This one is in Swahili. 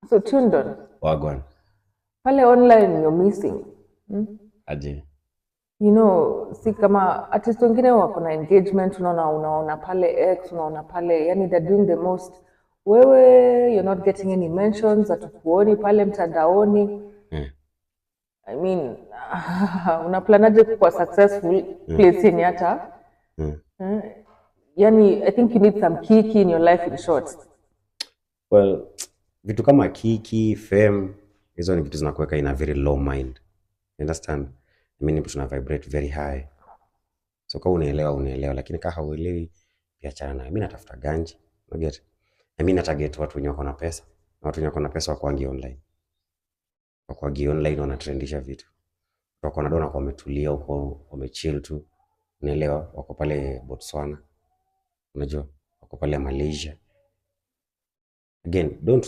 So Tundon. Wagwan. Pale online you're missing. Aje. You know, si kama artist wengine wako na engagement, unaona pale X, unaona pale, yani they're doing the most. Wewe, you're not getting any mentions, hatukuoni pale mtandaoni. I mean, unaplanaje kuwa successful place yenye hata? Yani, I think you need some kiki in your life in short. Well, vitu kama kiki, fame, hizo ni vitu zinakuweka in a very low mind. You understand? I mean, tuna vibrate very high. So kama unaelewa, lakini kama hauelewi, pia achana nayo. Mimi natafuta ganji, unaget? I mean, natarget watu wenye wako na pesa. Watu wenye wako na pesa wako online. Wako online wanatrendisha vitu. Wako na dona kwa wametulia huko, wamechill tu. Unaelewa? Wako pale Botswana. Unajua? Wako pale Malaysia. Again, don't